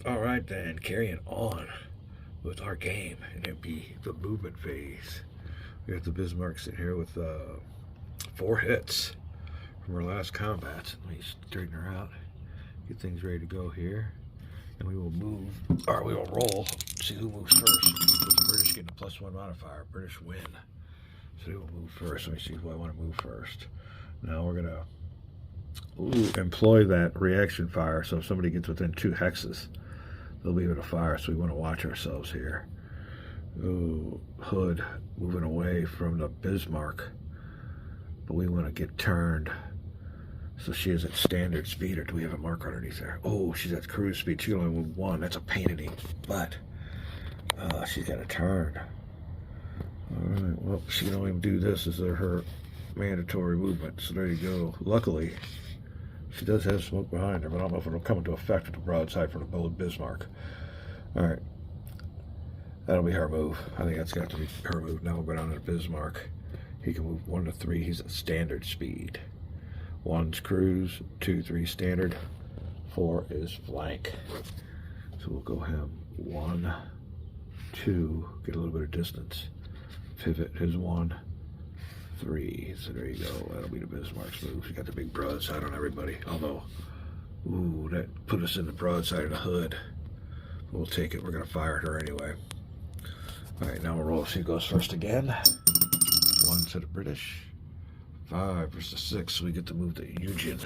All right, then, carrying on with our game, and it'd be the movement phase. We got the Bismarck sitting here with 4 hits from her last combat. Let me straighten her out, get things ready to go here, and we will move, or we will roll, see who moves first. With the British getting a +1 modifier, British win. So who will move first? Let me see who I want to move first. Now we're gonna employ that reaction fire, so if somebody gets within 2 hexes, they'll be able to fire, so we want to watch ourselves here. Ooh, Hood moving away from the Bismarck, but we want to get turned. So she is at standard speed, or do we have a marker underneath there? Oh, she's at cruise speed. She can only move 1. That's a pain in the butt. She's got a turn. All right, well, she can only do this as her mandatory movement, so there you go. Luckily, she does have smoke behind her, but I don't know if it'll come into effect with the broadside from the bullet Bismarck. All right. That'll be her move. I think that's got to be her move. Now we'll go down to Bismarck. He can move 1 to 3. He's at standard speed. 1's cruise, 2, 3 standard, 4 is flank. So we'll go him 1, 2, get a little bit of distance. Pivot his 1, 3. So there you go. That'll be the Bismarck's move. He got the big broadside on everybody. Although, ooh, that put us in the broadside of the Hood. We'll take it. We're going to fire at her anyway. All right, now we'll roll. She goes first again. 1 to the British. 5 versus 6, so we get to move to Eugen.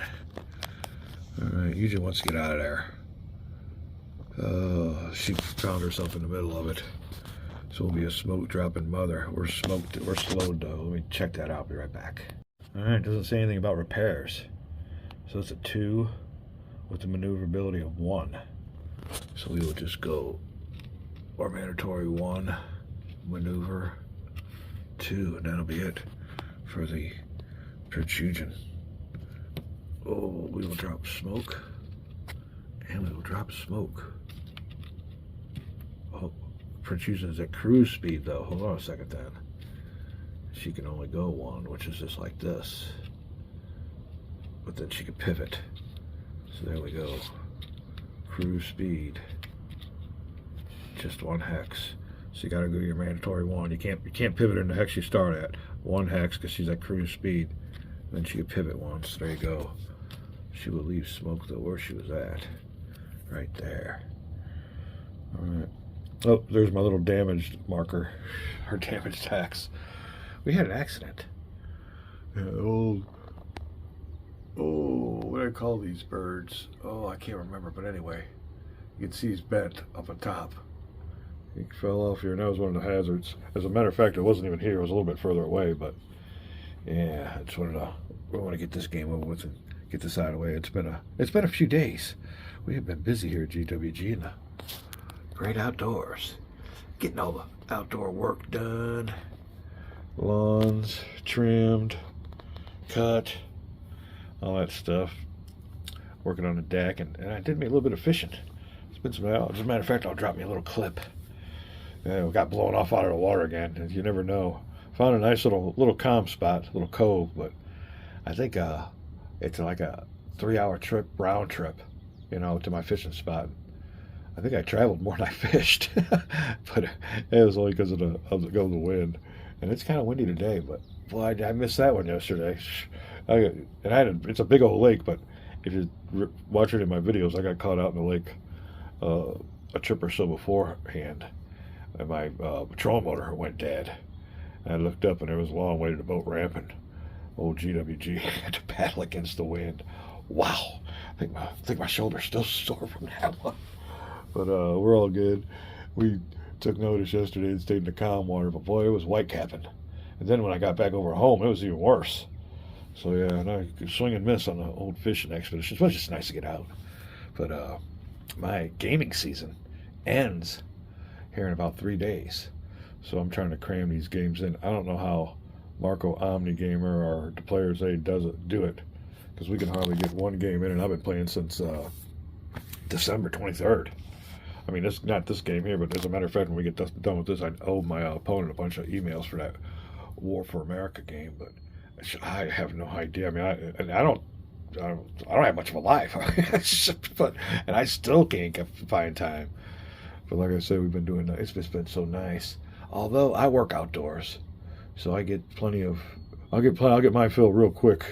All right, Eugen wants to get out of there. She found herself in the middle of it. So we'll be a smoke dropping mother. We're smoked. We're slowed though. Let me check that out. I'll be right back. All right, doesn't say anything about repairs. So it's a 2 with the maneuverability of 1. So we will just go our mandatory 1, maneuver 2, and that'll be it for the Eugen. Oh, we will drop smoke, and we will drop smoke. Oh, Eugen is at cruise speed though. Hold on a second then. She can only go 1, which is just like this. But then she can pivot. So there we go. Cruise speed. Just 1 hex. So you gotta go to your mandatory 1. You can't pivot in the hex you start at. 1 hex because she's at cruise speed. Then she can pivot once. There you go. She will leave smoke though where she was at. Right there. Alright. Oh, there's my little damaged marker. Her damaged hex. We had an accident. Yeah, what do I call these birds? Oh, I can't remember, but anyway. You can see he's bent up on top. He fell off here, and that was one of the hazards. As a matter of fact, it wasn't even here. It was a little bit further away, but yeah, I just wanted to, we want to get this game over with and get this out of the way. It's been a few days. We have been busy here at GWG in the great outdoors, getting all the outdoor work done. Lawns trimmed, cut, all that stuff. Working on the deck, and I did me a little bit of fishing. It's been some, as a matter of fact, I'll drop me a little clip. Yeah, we got blown off out of the water again. You never know. Found a nice little calm spot, little cove, but I think it's like a 3-hour trip, round trip, to my fishing spot. I think I traveled more than I fished, but it was only because of the wind. And it's kind of windy today, but boy, I missed that one yesterday. It's a big old lake, but if you watch it in my videos, I got caught out in the lake a trip or so beforehand, and my patrol motor went dead. And I looked up, and there was a long way to the boat ramp, and old GWG had to paddle against the wind. Wow, I think my shoulder's still sore from that one. But we're all good. We took notice yesterday and stayed in the calm water, but boy, it was whitecapping. And then when I got back over home, it was even worse. So yeah, and I could swing and miss on the old fishing expeditions. It was just nice to get out. But my gaming season ends here in about 3 days. So I'm trying to cram these games in. I don't know how Marco Omnigamer or the Players Aid do it, because we can hardly get one game in, and I've been playing since December 23rd. I mean, it's not this game here, but as a matter of fact, when we get done with this, I owe my opponent a bunch of emails for that War for America game, but I have no idea. I mean, I don't I don't have much of a life, but and I still can't find time. But like I said, we've been doing. It's just been so nice. Although I work outdoors, so I get plenty of. I'll get my fill real quick.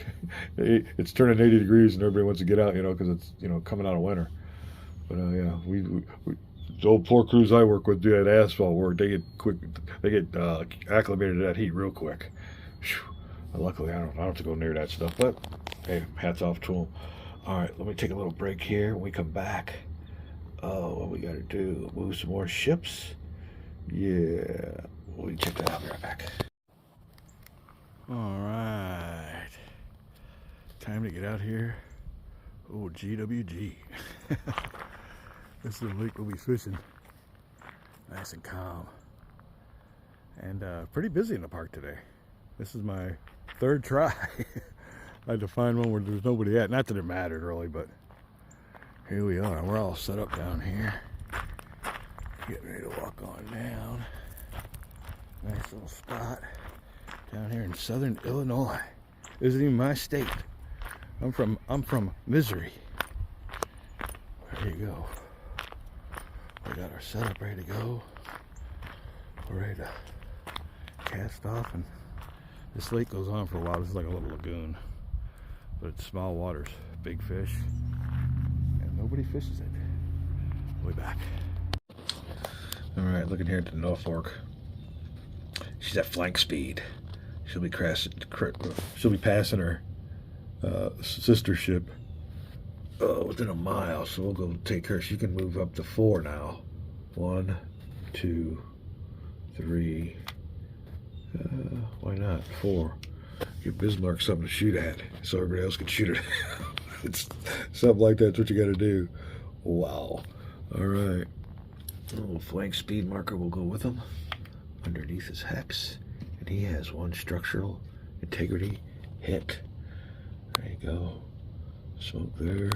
It's turning 80 degrees and everybody wants to get out, because it's coming out of winter. But yeah, we the old floor crews I work with do that asphalt work. They get acclimated to that heat real quick. Luckily, I don't have to go near that stuff. But hey, hats off to them. All right, let me take a little break here. When we come back, what we got to do? Move some more ships. Yeah, we'll check that out. Be right back. All right, time to get out here. Oh, GWG. This is the lake we'll be fishing. Nice and calm. And pretty busy in the park today. This is my third try. I had to find one where there's nobody at. Not that it mattered really, but here we are. We're all set up down here. Getting ready to walk on down. Nice little spot down here in southern Illinois. Isn't even my state. I'm from Missouri. There you go. We got our setup ready to go. We're ready to cast off, and this lake goes on for a while. This is like a little lagoon, but it's small waters, big fish, and nobody fishes it. We'll be back. All right, looking here at the Norfolk. She's at flank speed. She'll be passing her sister ship within a mile, so we'll go take her. She can move up to 4 now. 1, 2, 3. Why not 4? Give Bismarck something to shoot at, so everybody else can shoot it. It's something like that's what you got to do. Wow. All right. A little flank speed marker will go with him underneath his hex, and he has 1 structural integrity hit. There you go. Smoke there.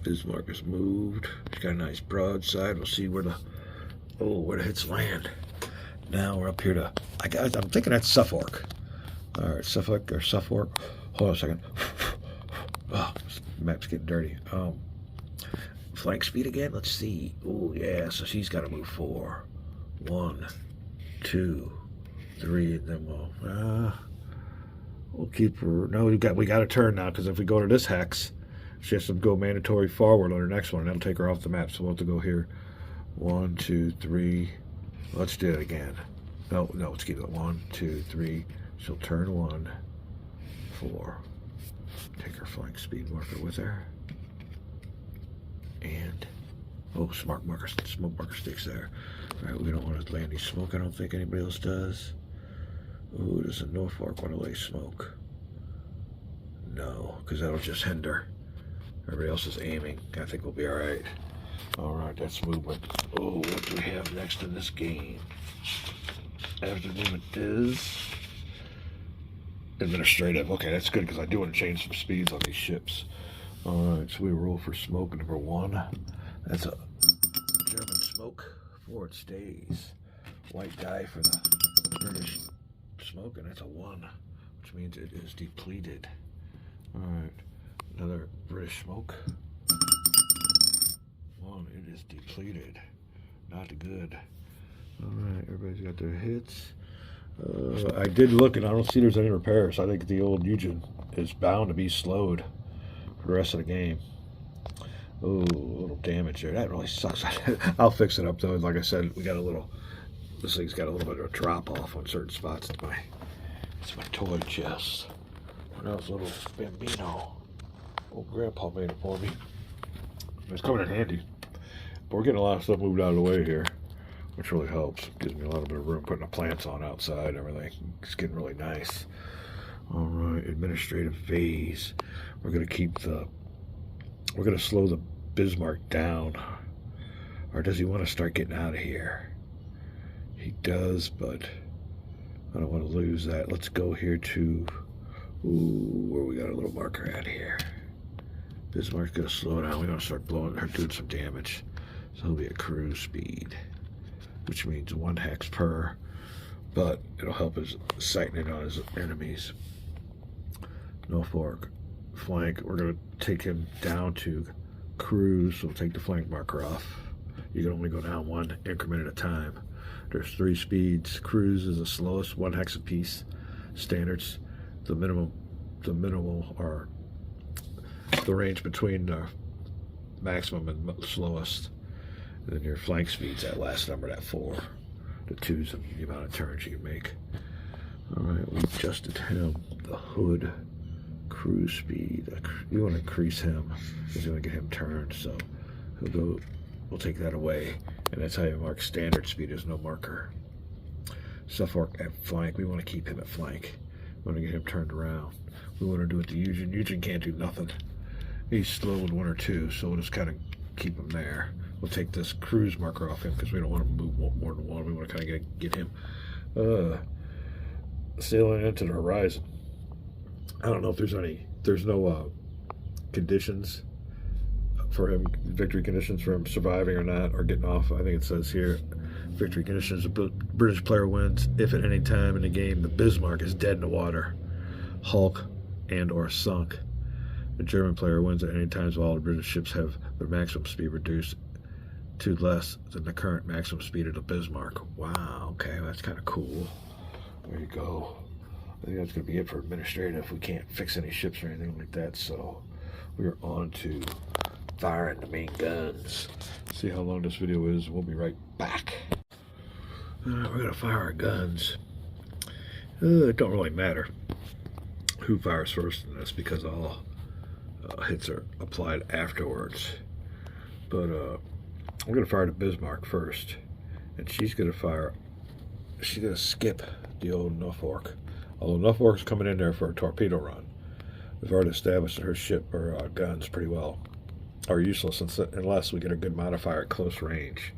Bismarck is moved. He's got a nice broadside. We'll see where the hits land. Now we're up here to. I'm thinking that's Suffolk. All right, Suffolk. Hold on a second. Oh, this map's getting dirty. Flank speed again. Let's see. Oh yeah. So she's got to move 4. 1, 2, 3, and then we'll keep her. No, we got to turn now, because if we go to this hex, she has to go mandatory forward on her next one, and that'll take her off the map. So we'll have to go here. 1, 2, 3. Let's do it again. No, let's keep it 1, 2, 3. She'll turn 1, 4. Take her flank speed marker with her. And smoke marker sticks there. All right, we don't want to land any smoke. I don't think anybody else does. Ooh, does the Norfolk want to lay smoke? No, because that'll just hinder. Everybody else is aiming. I think we'll be all right. All right, that's movement. Oh, what do we have next in this game? After movement is administrative. Okay, that's good, because I do want to change some speeds on these ships. All right, so we roll for smoke number 1. That's a German smoke. Forward stays. White die for the British smoke, and that's a 1, which means it is depleted. All right, another British smoke. 1, it is depleted. Not good. All right, everybody's got their hits. I did look, and I don't see there's any repairs. I think the old Eugen is bound to be slowed for the rest of the game. Oh, a little damage there. That really sucks. I'll fix it up, though. Like I said, this thing's got a little bit of a drop off on certain spots. It's my toy chest. When I was a little bambino, old grandpa made it for me. It's coming in handy. But we're getting a lot of stuff moved out of the way here, which really helps. Gives me a little bit of room, putting the plants on outside and everything. It's getting really nice. All right, administrative phase. We're going to slow the Bismarck down. Or does he want to start getting out of here? He does, but I don't want to lose that. Let's go here to where we got a little marker at here. Bismarck's going to slow down. We're going to start doing some damage. So he'll be at cruise speed, which means 1 hex per, but it'll help his sighting in on his enemies. Norfolk flank. We're going to take him down to cruise. So we'll take the flank marker off. You can only go down one increment at a time. There's 3 speeds. Cruise is the slowest, 1 hex apiece. Standards, the minimal are the range between the maximum and slowest. And then your flank speed's that last number, that 4. The 2's the amount of turns you can make. All right, we adjusted him. The hood cruise speed. We want to increase him because we want to get him turned. So he'll go. We'll take that away, and that's how you mark standard speed. There's no marker. Suffolk at flank. We want to keep him at flank. We want to get him turned around. We want to do it to Eugen. Eugen can't do nothing. He's slow in 1 or 2, so we'll just kind of keep him there. We'll take this cruise marker off him because we don't want to move more than 1. We want to kind of get him sailing into the horizon. I don't know if there's no conditions for him, victory conditions for him surviving or not, or getting off. I think it says here, victory conditions, the British player wins if at any time in the game the Bismarck is dead in the water, hulk, and or sunk. The German player wins at any time while the British ships have their maximum speed reduced to less than the current maximum speed of the Bismarck. Wow, okay, that's kind of cool. There you go. I think that's going to be it for administrative. We can't fix any ships or anything like that, so we're on to firing the main guns. See how long this video is. We'll be right back. We're going to fire our guns. It don't really matter who fires first in this because all hits are applied afterwards. But I'm going to fire the Bismarck first, and she's going to skip the old Norfolk. Although Norfolk's coming in there for a torpedo run. We've already established that her ship or guns pretty well are useless unless we get a good modifier at close range.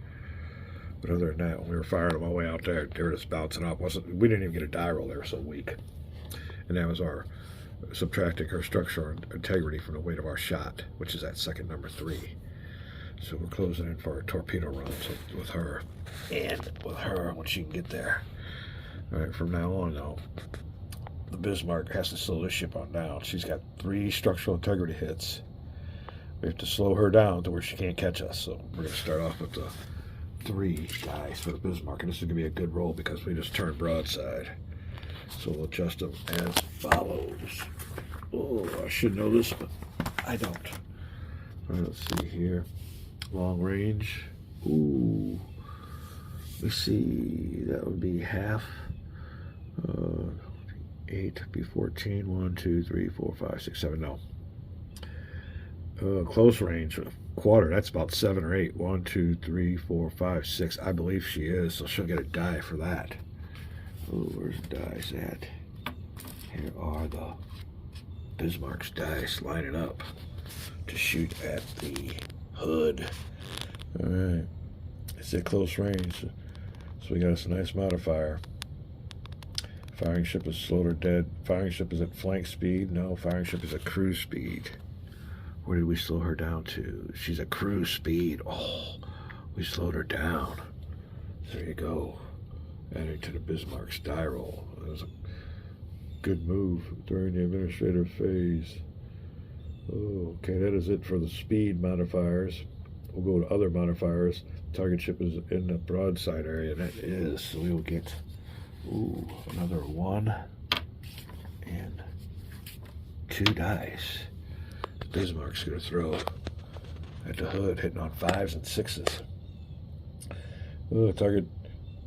But other than that, when we were firing them all the way out there, they were just bouncing up. We didn't even get a die roll. They were so weak. And that was our subtracting her structural integrity from the weight of our shot, which is that second number 3. So we're closing in for a torpedo run with her, and with her when she can get there. All right, from now on, though, the Bismarck has to slow this ship on down. She's got 3 structural integrity hits. We have to slow her down to where she can't catch us. So we're going to start off with the 3 dice for the Bismarck, and this is going to be a good roll because we just turned broadside. So we'll adjust them as follows. Oh, I should know this, but I don't. All right, let's see here. Long range. Ooh. Let's see. That would be half. 8 be 14. 1, 2, 3, 4, 5, 6, 7. No. Close range. Quarter. That's about 7 or 8. 1, 2, 3, 4, 5, 6. I believe she is, so she'll get a die for that. Oh, where's the dice at? Here are the Bismarck's dice lining up to shoot at the hood. All right. It's at close range, so we got us a nice modifier. Firing ship is slowed or dead. Firing ship is at flank speed. No, firing ship is at cruise speed. Where did we slow her down to? She's at cruise speed. Oh, we slowed her down. There you go. Adding to the Bismarck's die roll. That was a good move during the administrative phase. Oh, okay, that is it for the speed modifiers. We'll go to other modifiers. Target ship is in the broadside area. That is, so we will get another 1 and 2 dice. The Bismarck's going to throw at the hood, hitting on 5s and 6s. Target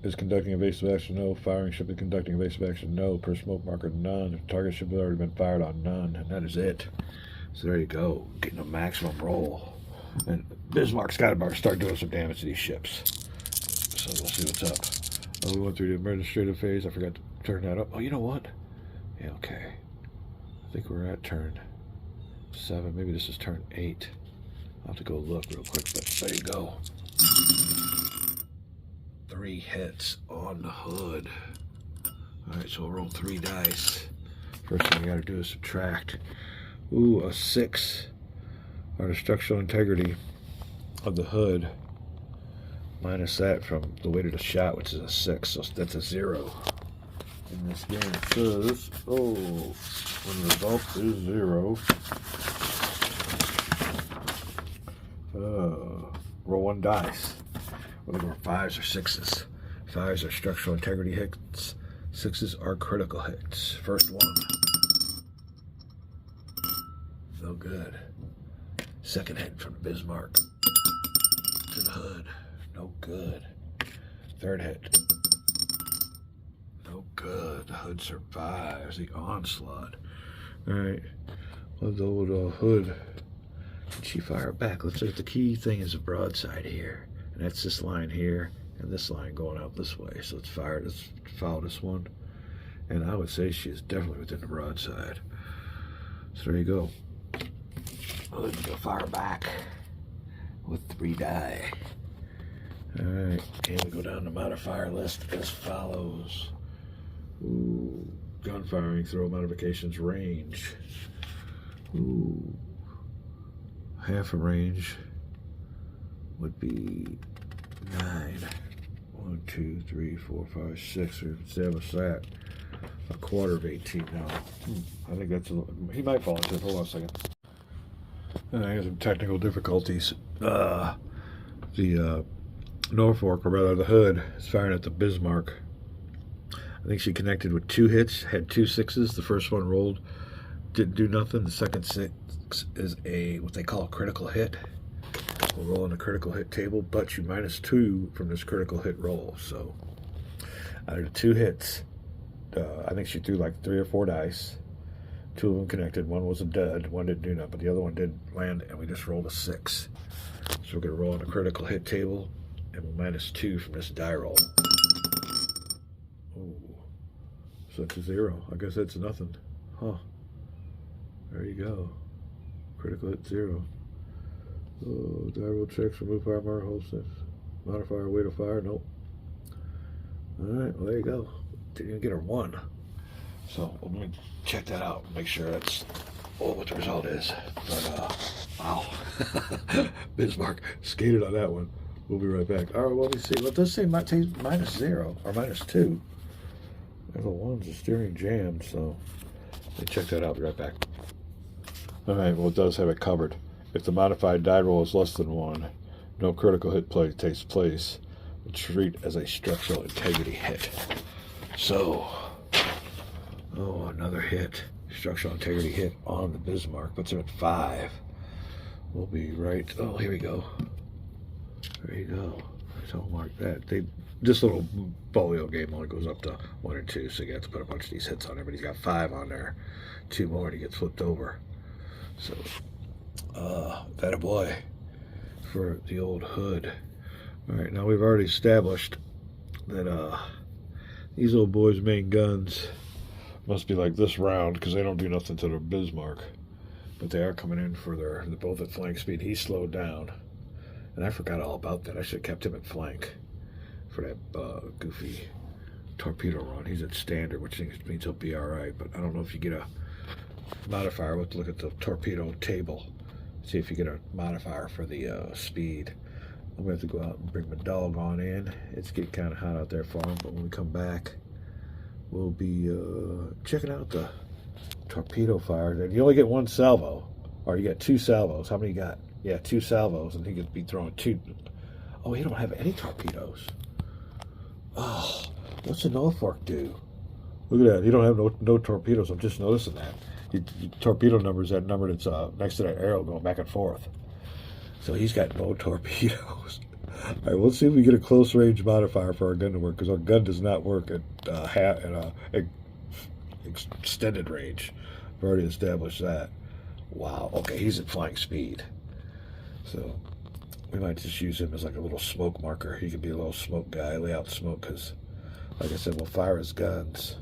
is conducting evasive action, no. Firing ship is conducting evasive action, no. Per smoke marker, none. Target ship has already been fired on, none. And that is it. So there you go, getting a maximum roll. And Bismarck's got to start doing some damage to these ships. So we'll see what's up. Oh, we went through the administrative phase. I forgot to turn that up. Oh, you know what? Yeah, okay. I think we're at turn 7. Maybe this is turn 8. I'll have to go look real quick, but there you go. 3 hits on the hood. Alright, so we'll roll 3 dice. First thing we gotta do is subtract. Ooh, a 6. Our structural integrity of the hood. Minus that from the weight of the shot, which is a 6. So that's a 0. in this game. It says, oh, when the result is 0, roll 1 dice. Whether we're 5s or 6s. 5s are structural integrity hits. 6s are critical hits. First one. No good. Second hit from Bismarck. To the hood. No good. Third hit. No good. The hood survives the onslaught. Alright. Well, the old hood. Can she fire back? Let's look at the key thing is a broadside here. And that's this line here. And this line going out this way. So let's fire. Let's follow this one. And I would say she is definitely within the broadside. So there you go. Hood's gonna fire back with 3 die. Alright, and we go down the modifier list as follows. Ooh, gun firing, throw modifications, range. Ooh, half a range would be 9. 1, 2, 3, 4, 5, 6. We established that. A quarter of 18 now. I think that's a little, he might fall into it. Hold on a second. I have some technical difficulties. The Norfolk, or rather the hood, is firing at the Bismarck. I think she connected with 2 hits, had 2 6s. The first one rolled, didn't do nothing. The second 6 is a what they call a critical hit. We'll roll on the critical hit table, but you -2 from this critical hit roll. So out of the 2 hits, I think she threw like 3 or 4 dice. 2 of them connected. One was a dud. One didn't do nothing, but the other one did land, and we just rolled a 6. So we're going to roll on the critical hit table, and we'll -2 from this die roll. Oh, so that's a 0. I guess that's nothing. Huh. There you go. Critical hit 0. Oh, die roll checks, remove fire mark, hold sense. Modifier, way to fire, nope. Alright, well, there you go. Didn't even get her 1. So let me check that out and make sure that's what the result is. But wow. Bismarck skated on that one. We'll be right back. All right, well, let me see. Well, it does say -0 or -2. Level 1's a steering jam, so let me check that out. Be right back. All right, well, it does have it covered. If the modified die roll is less than 1, no critical hit play takes place. We'll treat as a structural integrity hit. So, oh, another hit. Structural integrity hit on the Bismarck. Puts him at 5. We'll be right. Oh, here we go. There you go. Don't mark that. This little folio game only goes up to 1 and 2, so you have to put a bunch of these hits on there. But he's got 5 on there. 2 more, and he gets flipped over. So, that a boy for the old hood. All right, now we've already established that these old boys' main guns must be like this round because they don't do nothing to their Bismarck. But they are coming in for they're both at flank speed. He slowed down. And I forgot all about that. I should have kept him at flank for that goofy torpedo run. He's at standard, which means he'll be all right. But I don't know if you get a modifier. We'll have to look at the torpedo table. See if you get a modifier for the speed. I'm going to have to go out and bring my dog on in. It's getting kind of hot out there for him. But when we come back, we'll be checking out the torpedo fire. And you only get 1 salvo. Or you got 2 salvos. How many you got? Yeah, 2 salvos, and he could be throwing 2. Oh, he don't have any torpedoes. Oh, what's the Norfolk do? Look at that. He don't have no torpedoes. I'm just noticing that. Your torpedo number is that number that's next to that arrow going back and forth. So he's got no torpedoes. All right, let's see if we get a close range modifier for our gun to work, because our gun does not work at extended range. We've already established that. Wow. Okay, he's at flying speed. So we might just use him as like a little smoke marker. He could be a little smoke guy, lay out smoke, because, like I said, we'll fire his guns.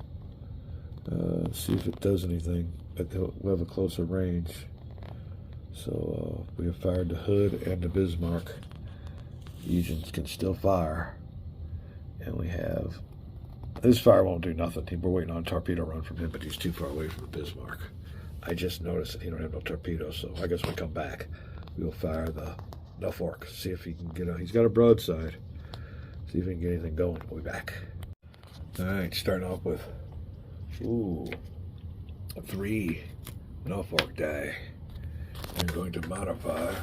See if it does anything, but we'll have a closer range. So we have fired the hood and the Bismarck. Engines can still fire. And we have, this fire won't do nothing. We're waiting on a torpedo run from him, but he's too far away from the Bismarck. I just noticed that he don't have no torpedoes, so I guess when we come back, we'll fire the Norfolk. See if he can get he's got a broadside. See if he can get anything going. We'll be back. All right, starting off with Ooh, a 3 Norfolk die. I'm going to modify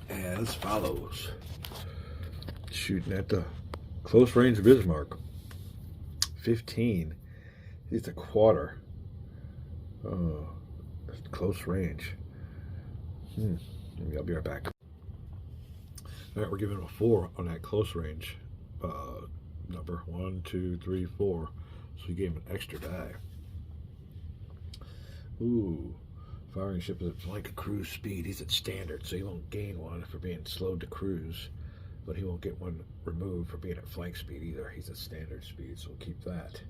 as follows. Shooting at the close range Bismarck. 15. It's a quarter. Oh, close range. Maybe I'll be right back. All right, we're giving him a 4 on that close range number. 1, 2, 3, 4. So we gave him an extra die. Ooh, firing ship is like a cruise speed. He's at standard, so he won't gain one for being slowed to cruise, but he won't get one removed for being at flank speed either. He's at standard speed, so we'll keep that.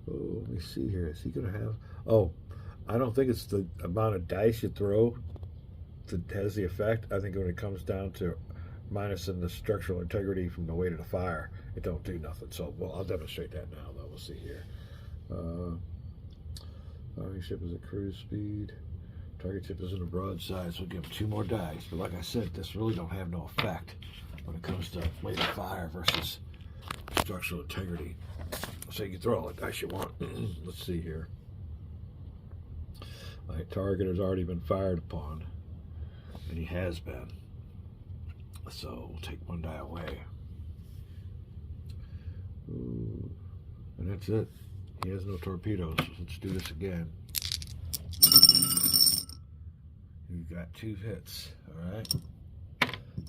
Oh, let me see here. Is he going to have... Oh, I don't think it's the amount of dice you throw that has the effect. I think when it comes down to minusing the structural integrity from the weight of the fire, it don't do nothing. So, well, I'll demonstrate that now, though. We'll see here. Firing ship is at cruise speed. Target ship is in the broadside, so we'll give him 2 more dice. But like I said, this really don't have no effect when it comes to weight of fire versus structural integrity. So you can throw all the dice you want. Let's see here. My target has already been fired upon, and he has been. So we'll take 1 die away. Ooh. And that's it. He has no torpedoes. So let's do this again. You've got 2 hits, all right?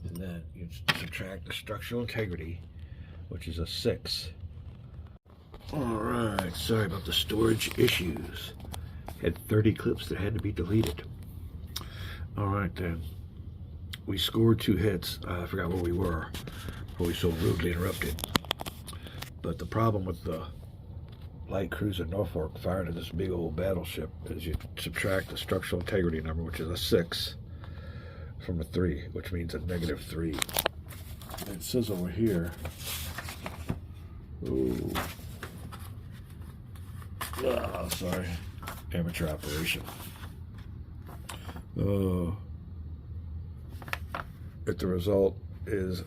And then you subtract the structural integrity, which is a 6. All right, sorry about the storage issues. Had 30 clips that had to be deleted. All right, then. We scored 2 hits. I forgot where we were before we so rudely interrupted. But the problem with the light cruiser Norfolk firing at this big old battleship is you subtract the structural integrity number, which is a 6, from a 3, which means a -3. It says over here, ooh, sorry, amateur operation. If the result is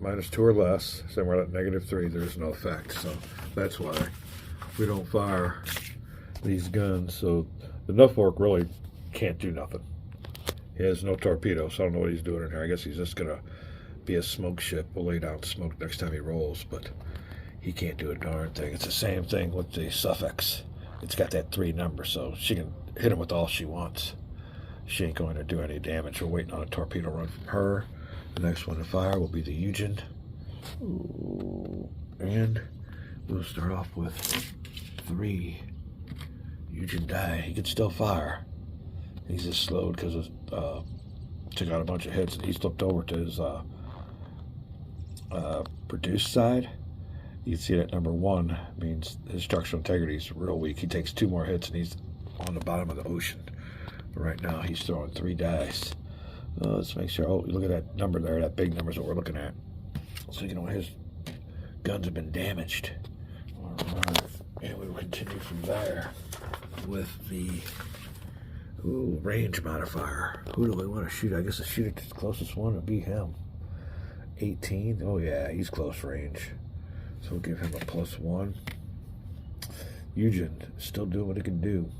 -2 or less, then we're at -3, there's no effect. So that's why we don't fire these guns. So the Norfolk really can't do nothing. He has no torpedo, so I don't know what he's doing in here. I guess he's just gonna be a smoke ship. We'll lay down smoke next time he rolls, but he can't do a darn thing. It's the same thing with the Suffolk. It's got that 3 number, so she can hit him with all she wants. She ain't going to do any damage. We're waiting on a torpedo run from her. The next one to fire will be the Eugen. Ooh. And we'll start off with 3 Eugen die. He can still fire. He's just slowed because it took out a bunch of hits, and he's flipped over to his produced side. You can see that number 1 means his structural integrity is real weak. He takes 2 more hits, and he's on the bottom of the ocean. But right now, he's throwing 3 dice. Let's make sure. Oh, look at that number there. That big number is what we're looking at. So, you know, his guns have been damaged. All right. And we will continue from there with the range modifier. Who do we want to shoot? I guess the shoot at the closest one would be him. 18. Oh, yeah, he's close range. So we'll give him a +1. Eugen, still doing what he can do.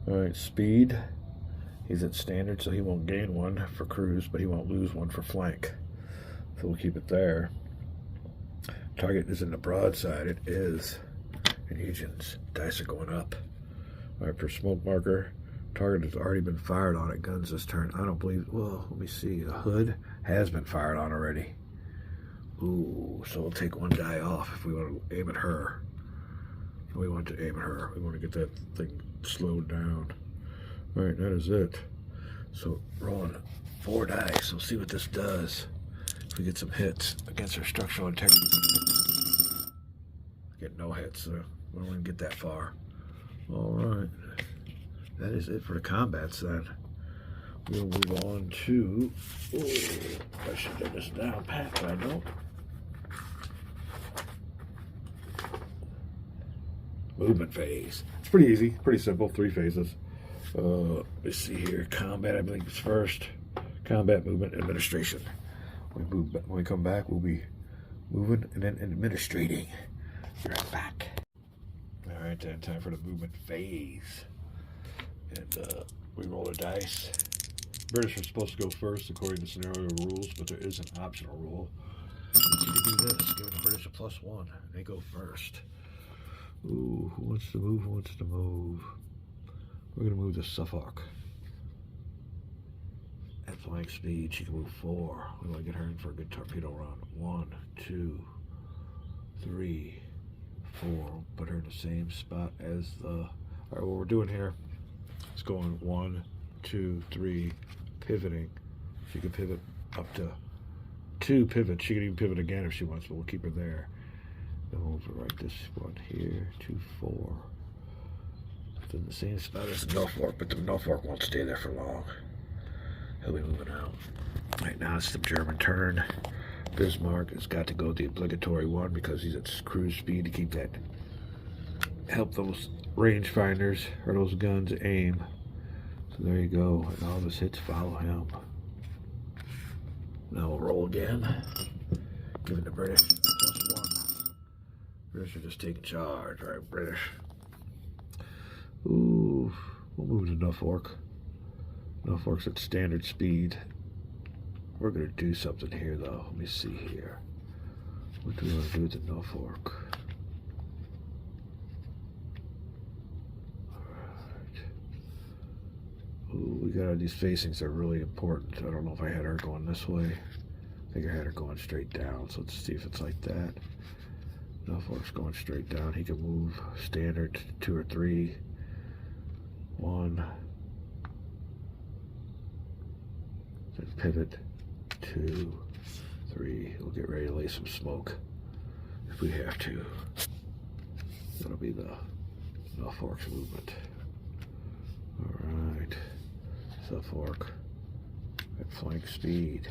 All right, speed. He's at standard, so he won't gain 1 for cruise, but he won't lose 1 for flank. So we'll keep it there. Target is in the broadside. It is. And Eugen's dice are going up. All right, for smoke marker, target has already been fired on at guns this turn. I don't believe, well, let me see. The hood has been fired on already. Ooh, so we'll take 1 die off if we want to aim at her. We want to aim at her. We want to get that thing slowed down. All right, that is it. So rolling 4 dice. We'll see what this does. If we get some hits against her structural integrity. Get no hits, so we don't even get that far. All right. That is it for the combats then. We'll move on to... Oh, I should get this down pat, but I don't. Movement phase. It's pretty easy, pretty simple, 3 phases. Let's see here. Combat, I believe, is first. Combat, movement, administration. When we come back, we'll be moving and then administrating. Be right back. Alright then, time for the movement phase. And we roll a dice. British are supposed to go first according to scenario rules, but there is an optional rule. You can do this, give the British a +1, and they go first. Ooh, who wants to move? Who wants to move? We're going to move to Suffolk. At flank speed, she can move 4. We want to get her in for a good torpedo run. 1, 2, 3, 4. Put her in the same spot as the... Alright, what we're doing here is going 1, 2, 3, pivoting. She can pivot up to 2 pivots. She can even pivot again if she wants, but we'll keep her there. Then we'll overwrite this one here, 2, 4. It's in the same spot as the Norfolk, but the Norfolk won't stay there for long. He'll be moving out. Right now it's the German turn. Bismarck has got to go the obligatory one because he's at cruise speed to keep that, help those rangefinders or those guns aim. So there you go, and all of his hits follow him. Now we'll roll again. Giving the British +1. British are just taking charge, right? British. Ooh, we'll move to Norfolk. Norfolk's at standard speed. We're going to do something here, though. Let me see here. What do we want to do with the Norfolk? Alright. Ooh, we got these facings are really important. I don't know if I had her going this way. I think I had her going straight down, so let's see if it's like that. Norfolk's going straight down. He can move standard 2 or 3. 1. Then pivot 2, 3. We'll get ready to lay some smoke if we have to. That'll be the Norfolk's movement. Alright. Suffolk at flank speed.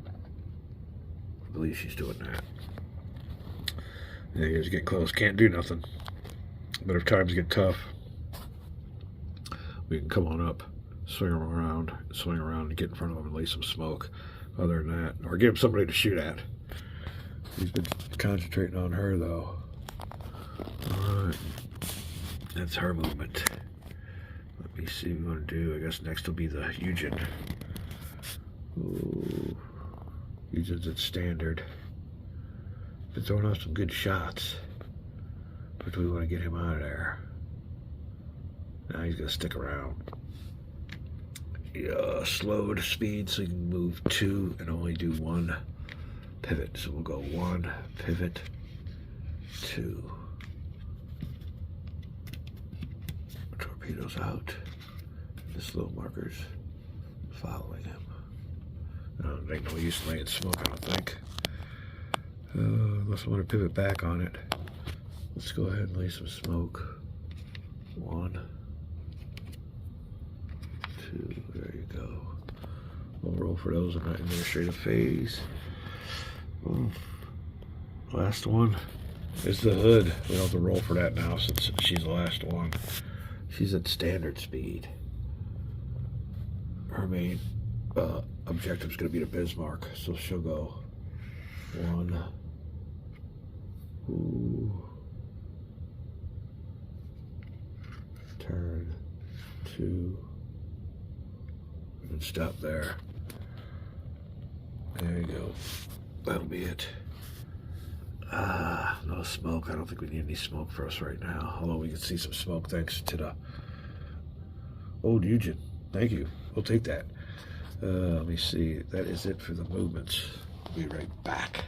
I believe she's doing that. Yeah, you guys get close. Can't do nothing. But if times get tough, we can come on up. Swing around and get in front of him and lay some smoke. Other than that, or give him somebody to shoot at. He's been concentrating on her, though. Alright. That's her movement. Let me see what we want to do. I guess next will be the Eugen. Ooh. Eugen's at standard. Been throwing out some good shots. But we want to get him out of there. Now he's going to stick around. Slow to speed so you can move 2 and only do 1 pivot. So we'll go 1 pivot 2. Torpedoes out. The slow markers following him. I don't make no use laying smoke, I don't think. Unless I want to pivot back on it. Let's go ahead and lay some smoke. 1, 2, there you go. We'll roll for those in that administrative phase. Last one is the hood. We don't have to roll for that now since she's the last one. She's at standard speed. Her main objective is going to be the Bismarck, so she'll go 1. Ooh. Turn 2. And stop there. There you go. That'll be it. No smoke. I don't think we need any smoke for us right now. Although we can see some smoke thanks to the old Eugen. Thank you. We'll take that. Let me see. That is it for the movements. We'll be right back.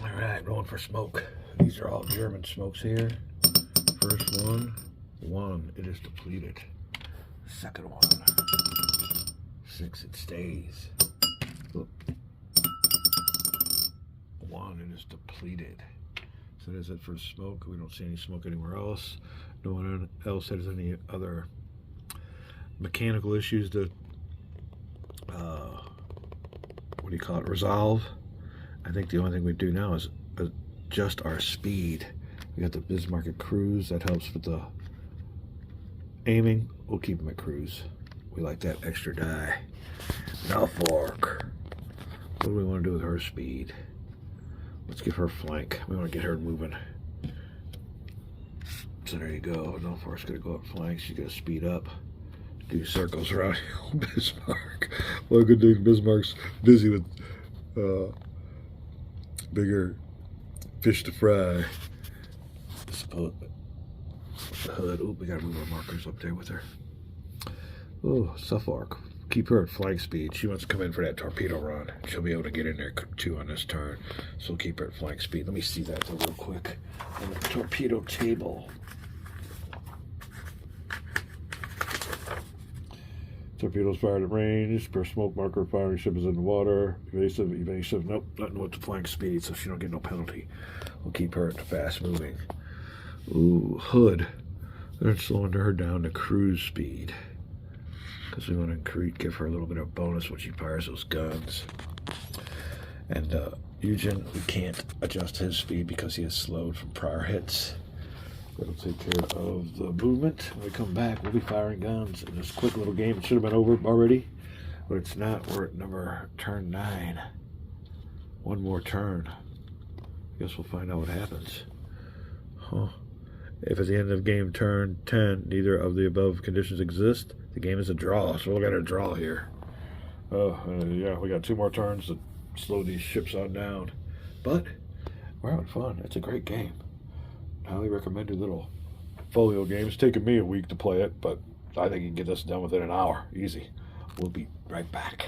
Alright, rolling for smoke. These are all German smokes here. First one, it is depleted. Second one, 6, it stays. Oop. 1, it is depleted. So that is it for smoke. We don't see any smoke anywhere else. No one else has any other mechanical issues to, what do you call it, resolve. I think the only thing we do now is adjust our speed. We got the Bismarck at cruise. That helps with the aiming. We'll keep him at cruise. We like that extra die. Norfolk. What do we want to do with her speed? Let's give her flank. We want to get her moving. So there you go. No force going to go up flanks. You got to speed up. Do circles around Bismarck. Well, good thing Bismarck's busy with bigger fish to fry. Split the hood. Oh, we got to move our markers up there with her. Oh, Suffolk. Keep her at flank speed. She wants to come in for that torpedo run. She'll be able to get in there too on this turn. So we'll keep her at flank speed. Let me see that real quick on the torpedo table. Torpedoes fired at range. Per smoke marker, firing ship is in the water. Evasive, evasive. Nope, nothing with the flank speed, so she don't get no penalty. We'll keep her at the fast moving. Ooh, hood. They're slowing her down to cruise speed, because we want to give her a little bit of bonus when she fires those guns. And Eugen, we can't adjust his speed because he is slowed from prior hits. That'll take care of the movement. When we come back, we'll be firing guns in this quick little game. It should have been over already, but it's not. We're at turn 9. One more turn. Guess we'll find out what happens. Huh. If at the end of game turn 10, neither of the above conditions exist, the game is a draw. So we'll get a draw here. Yeah, we got 2 more turns to slow these ships on down. But we're having fun. It's a great game. Highly recommended little folio game. It's taken me a week to play it, but I think you can get this done within an hour. Easy. We'll be right back.